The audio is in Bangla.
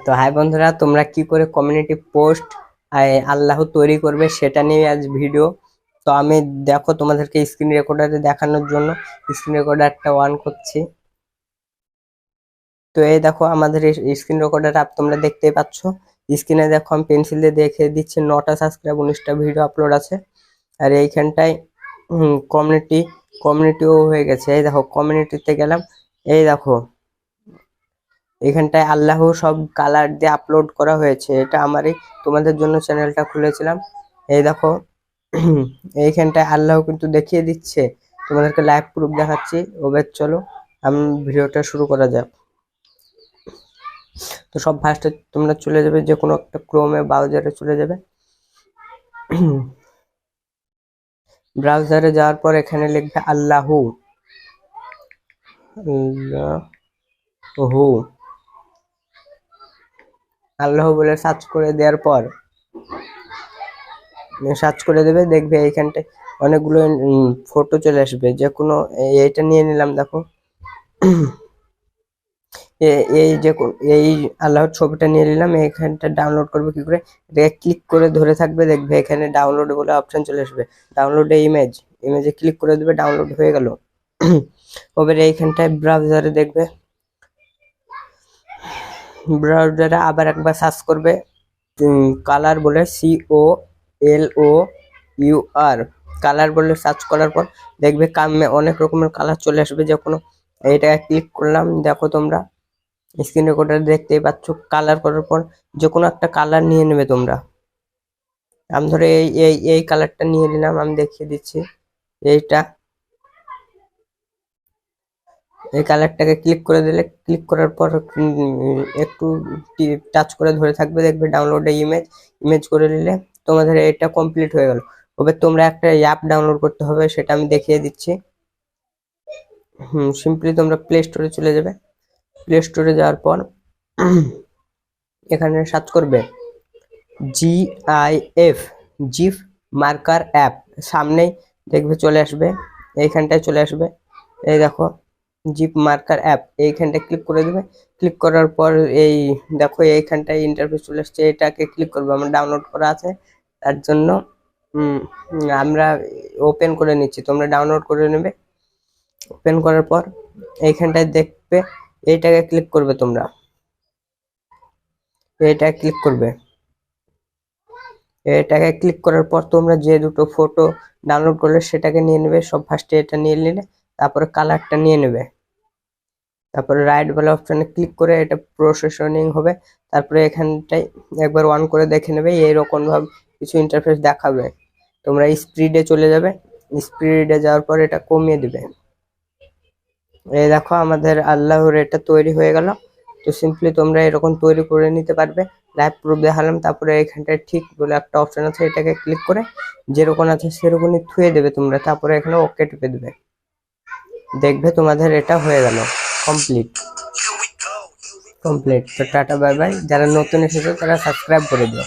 তো হাই বন্ধুরা, তোমরা কি করে কমিউনিটি পোস্ট আল্লাহ তৈরি করবে সেটা নিয়ে আজ ভিডিও। তো আমি দেখো তোমাদেরকে স্ক্রিন রেকর্ডারে দেখানোর জন্য স্ক্রিন রেকর্ডারটা অন করছি। তো এই দেখো আমাদের স্ক্রিন রেকর্ডার অ্যাপ তোমরা দেখতেই পাচ্ছ। স্ক্রিনে দেখো আমি পেন্সিল দিয়ে দেখে দিচ্ছি 9টা সাবস্ক্রাইব 19টা ভিডিও আপলোড আছে। আর এইখানটায় কমিউনিটিও হয়ে গেছে। এই দেখো কমিউনিটিতে গেলাম, এই দেখো এখানটায় আল্লাহ সব কালার দিয়ে আপলোড করা হয়েছে। এটা আমারই তোমাদের জন্য চ্যানেলটা খুলেছিলাম। এই দেখো এইখানটায় আল্লাহ কিন্তু দেখিয়ে দিচ্ছে, তোমাদেরকে লাইভ প্রুফ দেখাচ্ছি। ওবের চলো আমি ভিডিওটা শুরু করা যাক। তো সব ফার্স্টে তোমরা চলে যাবে যে কোনো একটা ক্রোমে ব্রাউজারে চলে যাবে। ব্রাউজারে যাওয়ার পর এখানে লিখবে আল্লাহু আল্লাহ বলে সার্চ করে দেওয়ার পর সার্চ করে দেবে, দেখবে এইখানটায় অনেকগুলো ফটো চলে আসবে। যে কোনো এইটা নিয়ে নিলাম। দেখো এই যে এই আল্লাহর ছবিটা নিয়ে নিলাম। এইখানটা ডাউনলোড করবে কি করে, ক্লিক করে ধরে থাকবে, দেখবে এখানে ডাউনলোড বলে অপশন চলে আসবে। ডাউনলোডে ইমেজে ক্লিক করে দেবে, ডাউনলোড হয়ে গেল। এবার এইখানটায় ব্রাউজারে দেখবে, ব্রাউজারে আবার একবার সার্চ করবে কালার বলে, COLOUR কালার বলে সার্চ করার পর দেখবে অনেক রকমের কালার চলে আসবে। যে কোনো এইটা ক্লিক করলাম, দেখো তোমরা স্ক্রিন রেকর্ডার দেখতেই পাচ্ছ। কালার করার পর যে কোনো একটা কালার নিয়ে নেবে তোমরা। আমি ধরে এই কালারটা নিয়ে নিলাম, আমি দেখিয়ে দিচ্ছি। এই কালারটাকে ক্লিক করে দিলে, ক্লিক করার পর একটু টাচ করে ধরে থাকবে, দেখবে ডাউনলোডে ইমেজ করে নিলে তোমাদের এটা কমপ্লিট হয়ে গেল। তবে তোমরা একটা অ্যাপ ডাউনলোড করতে হবে, সেটা আমি দেখিয়ে দিচ্ছি। সিম্পলি তোমরা প্লে স্টোরে চলে যাবে। প্লে স্টোরে যাওয়ার পর এখানে সার্চ করবে জিফ মার্কার অ্যাপ। সামনেই দেখবে চলে আসবে, এইখানটায় চলে আসবে। এই দেখো জিপ মার্কার অ্যাপ, এইখানটায় ক্লিক করে দেবে। ক্লিক করার পর এই দেখো এইখানটায় ইন্টারফেস চলে আসছে। এটাকে ক্লিক করবো, আমার ডাউনলোড করা আছে তার জন্য আমরা ওপেন করে নিচ্ছি। তোমরা ডাউনলোড করে নেবে। ওপেন করার পর এইখানটায় দেখবে, এইটাকে ক্লিক করবে। তোমরা এটা ক্লিক করবে। এটাকে ক্লিক করার পর তোমরা যে দুটো ফটো ডাউনলোড করলে সেটাকে নিয়ে নেবে। সব ফার্স্টে এটা নিয়ে নিলে, তারপরে কালারটা নিয়ে নেবে। তারপরে রাইট বলে অপশনে ক্লিক করে এটা প্রসেসিং হবে। তারপরে এখানটায় একবার অন করে দেখে নেবে, এইরকম ভাবে কিছু ইন্টারফেস দেখাবে। তোমরা স্পিডে চলে যাবে। স্পিডে যাওয়ার পর এটা কমিয়ে দিবে। এই দেখো আমাদের আল্লাহর এটা তৈরি হয়ে গেল। তো সিম্পলি তোমরা এরকম তৈরি করে নিতে পারবে। লাইভ প্রুফ দেখালাম। তারপরে এখানটায় ঠিক বলে একটা অপশন আছে, এটাকে ক্লিক করে যেরকম আছে সেরকমই থুয়ে দেবে তোমরা। তারপরে এখানে ওকে টিপে দেবে, দেখবে তোমাদের এটা হয়ে গেল কমপ্লিট। তো টাটা বাই বাই। যারা নতুন এসেছে তারা সাবস্ক্রাইব করে দিও।